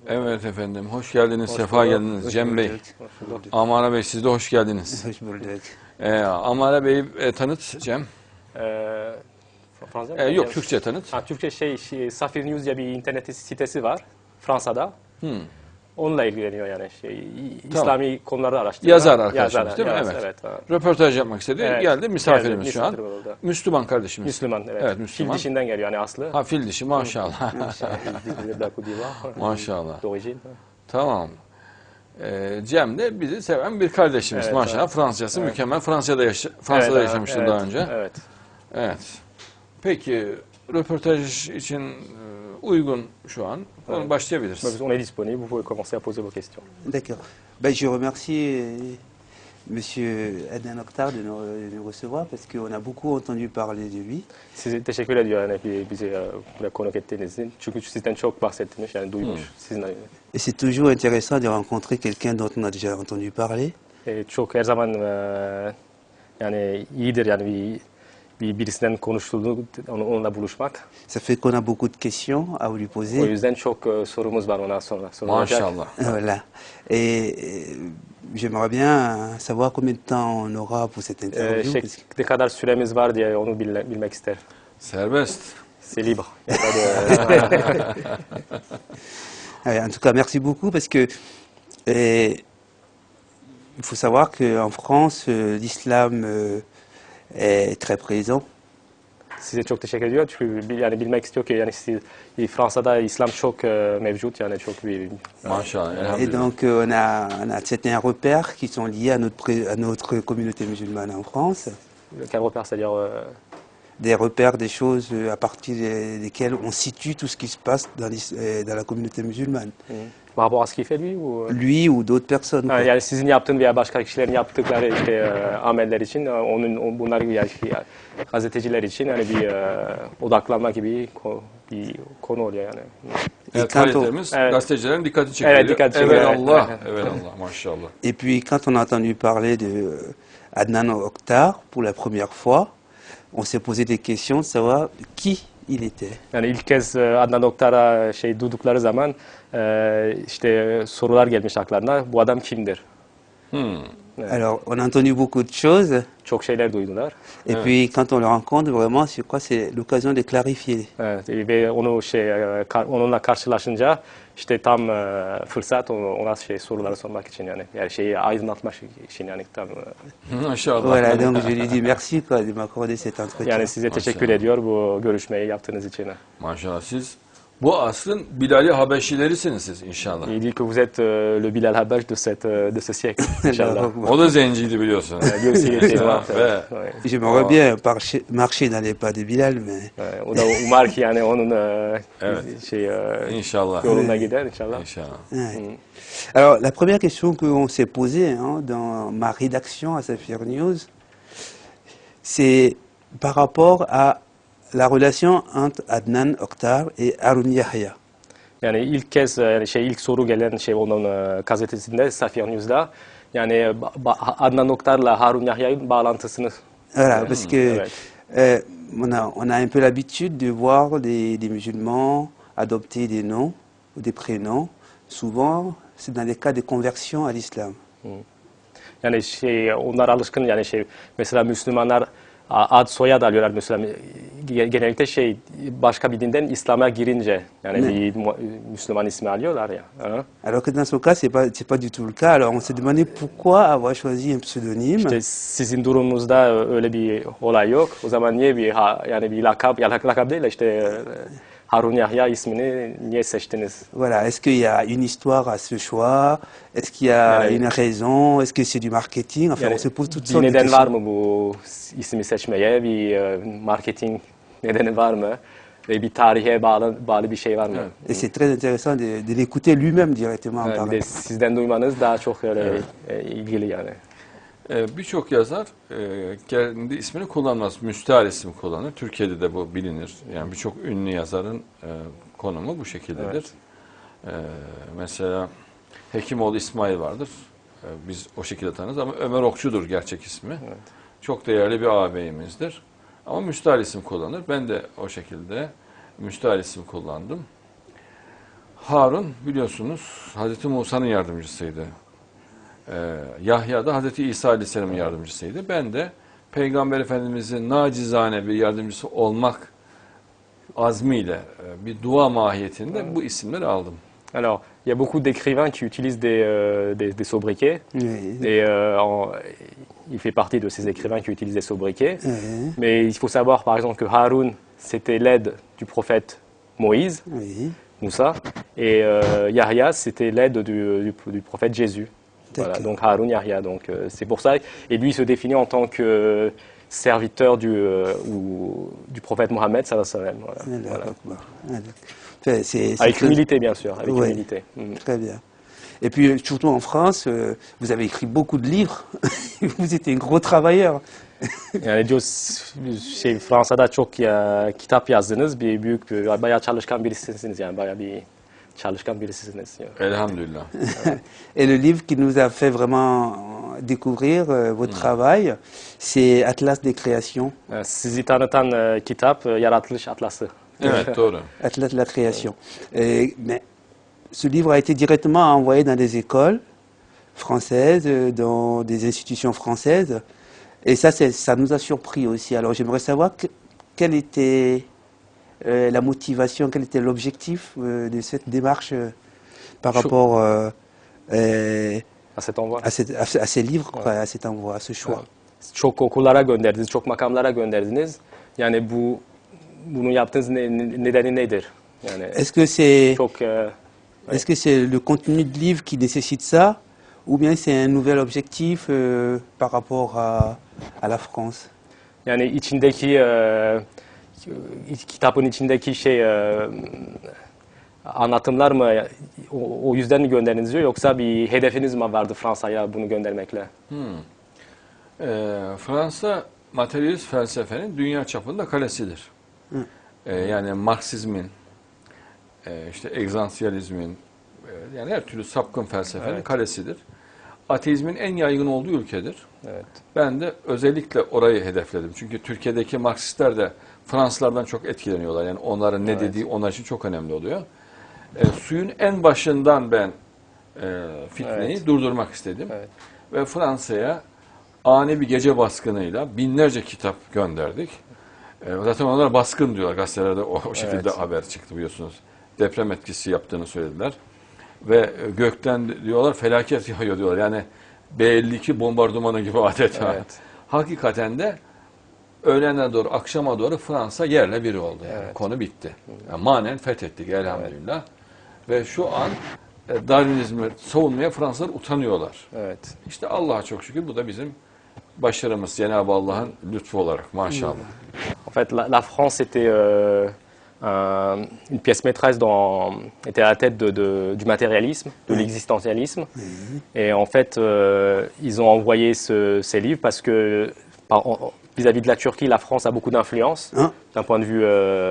Evet efendim, hoş geldiniz, sefa geldiniz Cem Bey. bulduk. Amara Bey, siz de hoş geldiniz. Hoş bulduk. Amara Bey'i tanıt Cem. Fransızca mı? Yok, Türkçe tanıt. Ha, Türkçe Safir News diye bir internet sitesi var Fransa'da. Hmm. Onunla ilgileniyor yani Tamam. İslami konuları araştırıyor. Yazar arkadaşımız değil mi? Yazar, Evet. ha. Röportaj yapmak istedi. Evet. Geldi, misafirimiz Geldi, şu an. misafir orada. Müslüman kardeşimiz. Müslüman, evet. Evet, Müslüman. Fil dişinden geliyor yani aslı. Ha, fil dişi, maşallah. Maşallah. D'origine. Tamam. Cem de bizi seven bir kardeşimiz. Evet, maşallah. evet. Fransızcası Evet. mükemmel. Fransa'da Evet, yaşamıştı evet, daha önce. Evet. Evet. Peki, röportaj için uygun şu an. Evet. Başlayabiliriz. On est disponible, vous pouvez commencer à poser vos questions. D'accord. Ben, je remercie Monsieur Adnan Oktar de nous recevoir parce qu'on a beaucoup entendu parler de lui. Size teşekkür ediyor yani bizi buraya konuk ettiğiniz için. Çünkü sizden çok bahsetmiş yani duymuş. Sizinle. Et c'est toujours intéressant de rencontrer quelqu'un dont on a déjà entendu parler. Çok her zaman yani iyidir yani birisinden konuştuğunu onunla buluşmak. Ça fait qu'on a beaucoup de questions à lui O poser. yüzden çok sorumuz var ona sonra. Maşallah. Voilà. Et j'aimerais bien savoir combien de temps on aura pour cette interview. parce que- Ne kadar süremiz var diye onu bilmek ister. Serbest. C'est libre. En tout cas, merci beaucoup parce que il faut savoir qu'en France, l'islam est très présent. Size çok teşekkür ediyor çünkü yani bilmek istiyor ki yani Fransa'da İslam çok mevcut yani çok bir Maşallah. Et Elhamdülillah. donc, on a certains repères qui sont liés à notre communauté musulmane en France. quel repère, c'est-à-dire Des repères, des choses à partir desquelles on situe tout ce qui se passe dans la communauté musulmane. par rapport à ce qu'il fait lui ou Lui ou d'autres personnes. Ha, quoi. yani sizin yaptığın veya başka kişilerin yaptıkları ameller için bunlar yani gazeteciler için yani bir odaklanma gibi bir konu oluyor yani. Evet, Kanto- kayıtlarımız Evet. gazetecilerin dikkati çekiyor. Evet, dikkat çekiyor. Evelallah. Evet. Evelallah. Maşallah. Et puis quand on a entendu parler de Adnan Oktar pour la première fois, on s'est posé des questions de savoir qui il était. Yani ilk kez Adnan Oktar'a duydukları zaman işte sorular gelmiş aklarına. Bu adam kimdir? Alors, on a entendu beaucoup de choses, Çok şeyler duydular. et puis quand on le rencontre, vraiment, je crois que c'est l'occasion de clarifier. Evet, ve onu onunla karşılaşınca işte tam fırsat ona soruları sormak için yani her şeyi aydınlatmak için yani tam Maşallah. Voilà, donc je lui dis merci quoi, de m'accorder cet entretien. yani size teşekkür Maşallah. ediyor bu görüşmeyi yaptığınız için. Maşallah. Siz bu asrın Bilal-i Habeşilerisiniz siz inşallah. Il dit que vous êtes le Bilal Habeş de ce siècle, Inch'Allah. O da zenciydi biliyorsun. Lui aussi, il était noir. Ve Ouais. J'aimerais bien marcher dans les pas de Bilal, mais Ouais, o da umar ki yani onun Evet. İnşallah. yoluna gider inşallah. İnşallah. ouais. Alors, la première question qu'on s'est posée dans ma rédaction à Safir News, c'est par rapport à la relation entre Adnan Oktar et Harun Yahya. Yani ilk kez yani ilk soru gelen onun gazetesinde Safir News'da yani Adnan Oktar'la Harun Yahya'nın bağlantısını Voilà, parce que evet. on a un peu l'habitude de voir des musulmans adopter des noms ou des prénoms. Souvent, c'est dans les cas de conversion à l'islam. Yani onlar alışkın yani mesela Müslümanlar ad soyad alıyorlar mesela genellikle başka bir dinden İslam'a girince yani bir Müslüman ismi alıyorlar ya. Ha? Alors que dans ce cas, c'est pas du tout le cas. Alors on s'est demandé pourquoi avoir choisi un pseudonyme. İşte sizin durumunuzda öyle bir olay yok. O zaman niye yani bir lakap değil de işte Harun Yahya ismini niye seçtiniz? Voilà, est-ce qu'il y a une histoire à ce choix? Est-ce qu'il y a Yani- une raison? Est-ce que c'est du marketing? Enfin, Yani on se pose toutes bir sortes de neden var questions. mı bu ismi seçmeye? Bir marketing nedeni var mı? Ve bir tarihe bağlı bir şey var mı? Et c'est très intéressant de l'écouter lui-même directement en Yani bir parlant. de sizden duymanız daha çok öyle ilgili yani. Birçok yazar kendi ismini kullanmaz. Müstahar isim kullanır. Türkiye'de de bu bilinir. Yani birçok ünlü yazarın konumu bu şekildedir. Mesela Hekimoğlu İsmail vardır. Biz o şekilde tanırız ama Ömer Okçu'dur gerçek ismi. Evet. Çok değerli bir ağabeyimizdir. Ama müstahar isim kullanır. Ben de o şekilde müstahar isim kullandım. Harun biliyorsunuz Hazreti Musa'nın yardımcısıydı. Yahya da Hazreti İsa Aleyhisselam'ın yardımcısıydı. Ben de Peygamber Efendimiz'in nacizane bir yardımcısı olmak azmiyle bir dua mahiyetinde bu isimleri aldım. Alors, il y a beaucoup d'écrivains qui utilisent des sobriquets. Oui. Et il fait partie de ces écrivains qui utilisent des sobriquets. Oui. Mais il faut savoir, par exemple, que Haroun, c'était l'aide du prophète Moïse, Oui. Moussa. Et Yahya, c'était l'aide du prophète Jésus. Voilà, D'accord. donc Haroun Yahya. Donc c'est pour ça. Et lui, il se définit en tant que serviteur du prophète Mohammed, sallallahu alayhi wa sallam. Voilà. D'accord. Enfin, c'est Avec très- humilité, bien sûr. Avec Ouais. humilité. Mm. Très bien. Et puis, surtout en France, vous avez écrit beaucoup de livres. Vous étiez un gros travailleur. Yani diyor Fransa'da çok kitap yazdınız. Bayağı çalışkan birisisiniz yani bayağı bir çalışkan birisisiniz. Elhamdülillah. Et le livre qui nous a fait vraiment découvrir votre travail, c'est Atlas des créations. Sizi tanıtan kitap Yaratılış Atlası. Evet doğru. Atlas de la création. Mais ce livre a été directement envoyé dans des écoles françaises, dans des institutions françaises. Et ça, ça nous a surpris aussi. Alors j'aimerais savoir quelle était la motivation, quel était l'objectif de cette démarche par rapport À cet envoi. à ces livres, quoi, à cet envoi, à ce choix. Çok okullara gönderdiniz, çok makamlara gönderdiniz. Yani bunu yaptığınız nedeni nedir? Yani Est-ce que c'est çok est-ce que c'est le contenu de livre qui nécessite ça, ou bien c'est un nouvel objectif par rapport à la France? yani içindeki kitabın içindeki anlatımlar mı o yüzden mi gönderdiniz diyor yoksa bir hedefiniz mi vardı Fransa'ya bunu göndermekle? Fransa materyalist felsefenin dünya çapında kalesidir. Yani Marksizmin, işte egzansiyalizmin, yani her türlü sapkın felsefenin Evet. kalesidir. Ateizmin en yaygın olduğu ülkedir. Evet. Ben de özellikle orayı hedefledim. Çünkü Türkiye'deki Marksistler de Fransızlardan çok etkileniyorlar. Yani onların ne Evet. dediği onlar için çok önemli oluyor. Suyun en başından ben fitneyi Evet. durdurmak istedim. Evet. Ve Fransa'ya ani bir gece baskınıyla binlerce kitap gönderdik. Zaten onlar baskın diyorlar. Gazetelerde o şekilde Evet. haber çıktı biliyorsunuz. Deprem etkisi yaptığını söylediler. Ve gökten diyorlar felaket yağıyor diyorlar. Yani B-52 bombardımanı gibi adeta. Evet. Hakikaten de öğlene doğru, akşama doğru Fransa yerle biri oldu. Yani. Evet. Konu bitti. Yani manen fethettik elhamdülillah. Ve şu an Darwinizmi savunmaya Fransızlar utanıyorlar. Evet. İşte Allah'a çok şükür bu da bizim başarımız. Cenab-ı Allah'ın lütfu olarak maşallah. En fait, la France était une pièce maîtresse était à la tête du matérialisme, de l'existentialisme. Et en fait, ils ont envoyé ces livres parce que vis-à-vis de la Turquie, la France a beaucoup d'influence Hein? d'un point de vue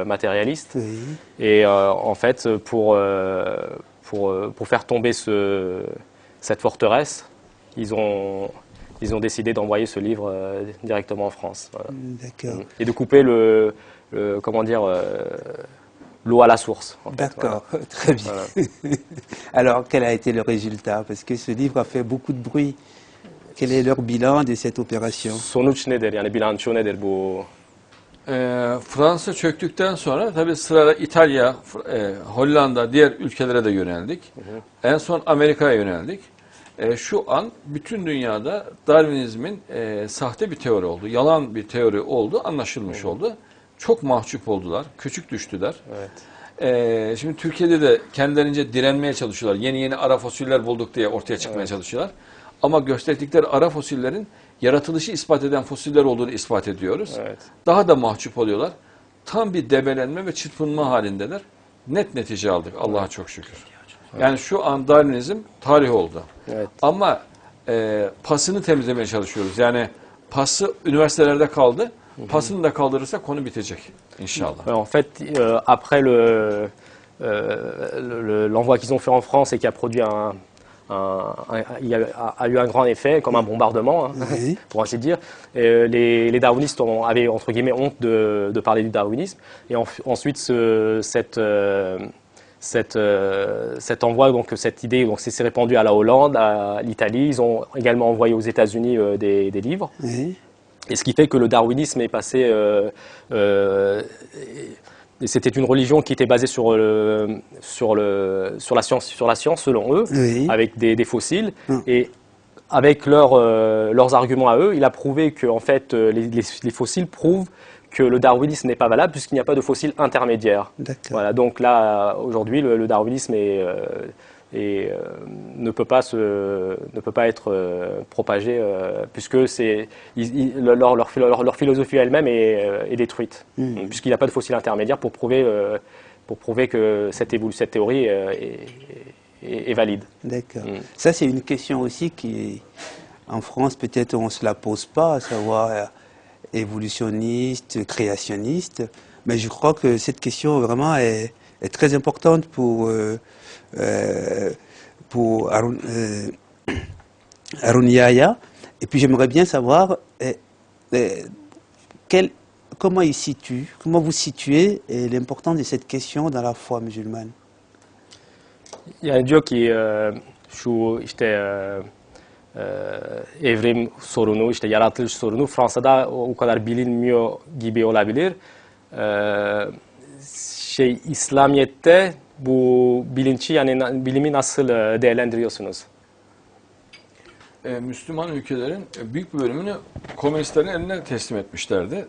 matérialiste. Oui. Et en fait, pour faire tomber cette forteresse, ils ont décidé d'envoyer ce livre directement en France. Voilà. D'accord. Et de couper comment dire, l'eau à la source. En fait, D'accord, très bien. Voilà. Alors, quel a été le résultat? Parce que ce livre a fait beaucoup de bruit. Quel est leur bilan de cette opération? Sonuç nedir? Yani bilanço nedir bu? Fransa çöktükten sonra tabii sırada İtalya, Hollanda, diğer ülkelere de yöneldik. En son Amerika'ya yöneldik. Şu an bütün dünyada Darwinizmin sahte bir teori oldu, yalan bir teori oldu, anlaşılmış oldu. Çok mahcup oldular, küçük düştüler. Evet. Şimdi Türkiye'de de kendilerince direnmeye çalışıyorlar. Yeni yeni ara fosiller bulduk diye ortaya çıkmaya çalışıyorlar. Ama gösterdikleri ara fosillerin yaratılışı ispat eden fosiller olduğunu ispat ediyoruz. Evet. Daha da mahcup oluyorlar. Tam bir debelenme ve çırpınma halindeler. Net netice aldık Allah'a çok şükür. Yani şu an Darwinizm tarih oldu. Evet. Ama pasını temizlemeye çalışıyoruz. Yani pası üniversitelerde kaldı. Pasını da kaldırırsa konu bitecek inşallah. En fait, après l'envoi qu'ils ont fait en France et qui a produit il a eu un grand effet, comme un bombardement, hein, Oui. pour ainsi dire. Et les darwinistes avaient, entre guillemets, honte de parler du darwinisme. Et ensuite, cet envoi, donc cette idée, donc c'est répandu à la Hollande, à l'Italie. Ils ont également envoyé aux États-Unis des livres. Oui. Et ce qui fait que le darwinisme est passé. C'était une religion qui était basée sur la science selon eux, Oui. avec des fossiles. Mm. Et avec leurs arguments à eux, il a prouvé que en fait, les fossiles prouvent que le darwinisme n'est pas valable puisqu'il n'y a pas de fossiles intermédiaires. D'accord. Voilà, donc là, aujourd'hui, le darwinisme ne peut pas être propagé puisque leur philosophie elle-même est détruite, puisqu'il n'y a pas de fossiles intermédiaires pour prouver que cette théorie est valide. D'accord. Ça, c'est une question aussi qui, en France, peut-être on ne se la pose pas, à savoir évolutionniste, créationniste. Mais je crois que cette question vraiment est très importante pour Haroun Yahya. Et puis j'aimerais bien savoir comment vous situez l'importance de cette question dans la foi musulmane. Il y a un dieu qui evrim sorunu, işte yaratılış sorunu Fransa'da o kadar bilinmiyor gibi olabilir. İslamiyet'te bu bilinci yani bilimi nasıl değerlendiriyorsunuz? Müslüman ülkelerin büyük bir bölümünü komünistlerin eline teslim etmişlerdi.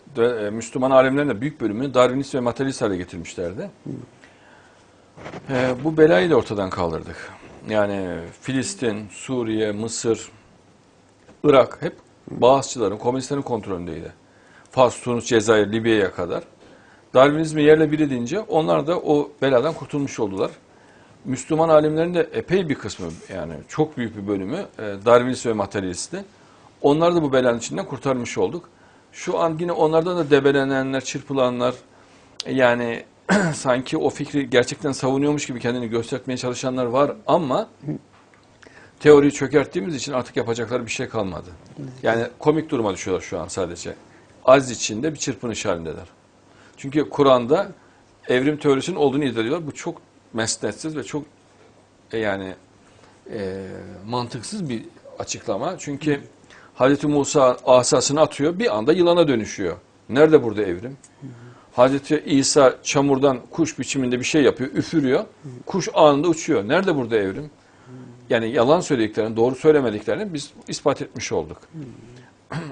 Müslüman alemlerin de büyük bölümünü Darwinist ve materyalist hale getirmişlerdi. Bu belayı da ortadan kaldırdık. Yani Filistin, Suriye, Mısır, Irak hep Bağızçıların, komünistlerin kontrolündeydi. Fas, Tunus, Cezayir, Libya'ya kadar. Darwinizmi yerle bir edince onlar da o beladan kurtulmuş oldular. Müslüman alimlerin de epey bir kısmı, yani çok büyük bir bölümü Darwinist ve materyalistti. Onları da bu belanın içinden kurtarmış olduk. Şu an yine onlardan da debelenenler, çırpılanlar, yani sanki o fikri gerçekten savunuyormuş gibi kendini göstermeye çalışanlar var ama teoriyi çökerttiğimiz için artık yapacakları bir şey kalmadı. Yani komik duruma düşüyorlar şu an sadece. Az içinde bir çırpınış halindeler. Çünkü Kur'an'da evrim teorisinin olduğunu iddia ediyorlar. Bu çok mesnetsiz ve çok mantıksız bir açıklama. Çünkü Hazreti Musa asasını atıyor, bir anda yılana dönüşüyor. Nerede burada evrim? Hazreti İsa çamurdan kuş biçiminde bir şey yapıyor, üfürüyor. Kuş anında uçuyor. Nerede burada evrim? Yani yalan söylediklerini, doğru söylemediklerini biz ispat etmiş olduk.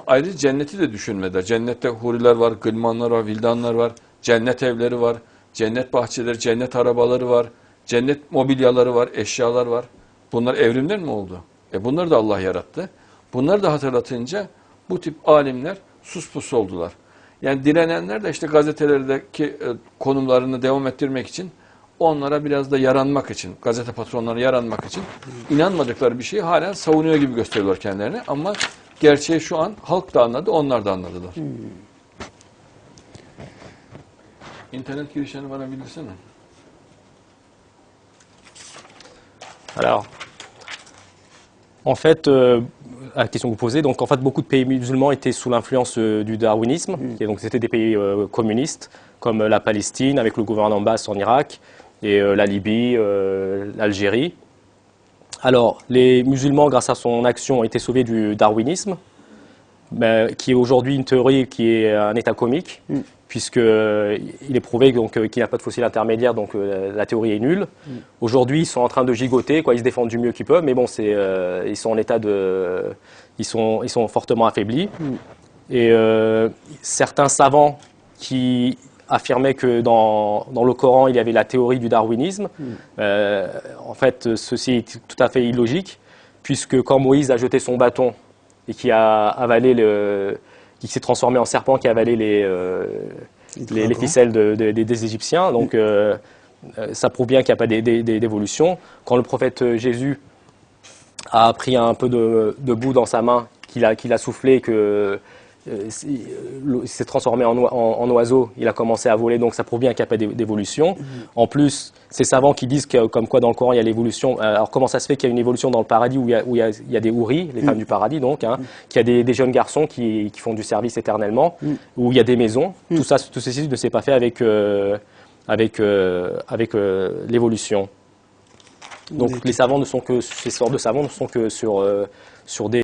Ayrıca cenneti de düşünmediler. Cennette huriler var, gılmanlar var, vildanlar var, cennet evleri var, cennet bahçeleri, cennet arabaları var, cennet mobilyaları var, eşyalar var. Bunlar evrimden mi oldu? Bunları da Allah yarattı. Bunları da hatırlatınca bu tip alimler suspus oldular. Yani direnenler de işte gazetelerdeki konumlarını devam ettirmek için, onlara biraz da yaranmak için, gazete patronlarına yaranmak için inanmadıkları bir şeyi halen savunuyor gibi gösteriyorlar kendilerini. Ama gerçeği şu an halk da anladı, onlar da anladılar. İnternet girişlerini bana bildirsene. Alors, en fait, la question que vous posez, donc en fait beaucoup de pays musulmans étaient sous l'influence du darwinisme, et donc c'était des pays communistes comme la Palestine avec le gouvernement Abbas en Irak et la Libye, l'Algérie. Alors les musulmans, grâce à son action, ont été sauvés du darwinisme, qui est aujourd'hui une théorie qui est un état comique, puisqu'il est prouvé qu'il n'y a pas de fossile intermédiaire, donc la théorie est nulle. Aujourd'hui, ils sont en train de gigoter, ils se défendent du mieux qu'ils peuvent, mais bon, ils sont en état ils sont fortement affaiblis. Et certains savants qui affirmaient que dans le Coran, il y avait la théorie du darwinisme, en fait, ceci est tout à fait illogique, puisque quand Moïse a jeté son bâton et qui a avalé qui s'est transformé en serpent, qui a avalé les ficelles des Égyptiens. Donc, ça prouve bien qu'il n'y a pas d'évolution. Quand le prophète Jésus a pris un peu de boue dans sa main, qu'il a soufflé, il s'est transformé en oiseau, il a commencé à voler, donc ça prouve bien qu'il n'y a pas d'évolution. En plus, ces savants qui disent comme quoi dans le Coran il y a l'évolution, alors comment ça se fait qu'il y a une évolution dans le paradis où il y a des houris, les femmes du paradis donc, qu'il y a des jeunes garçons qui font du service éternellement, où il y a des maisons, tout ceci ne s'est pas fait avec l'évolution. Donc D'accord. les savants ne sont que ces sortes de savants ne sont que sur des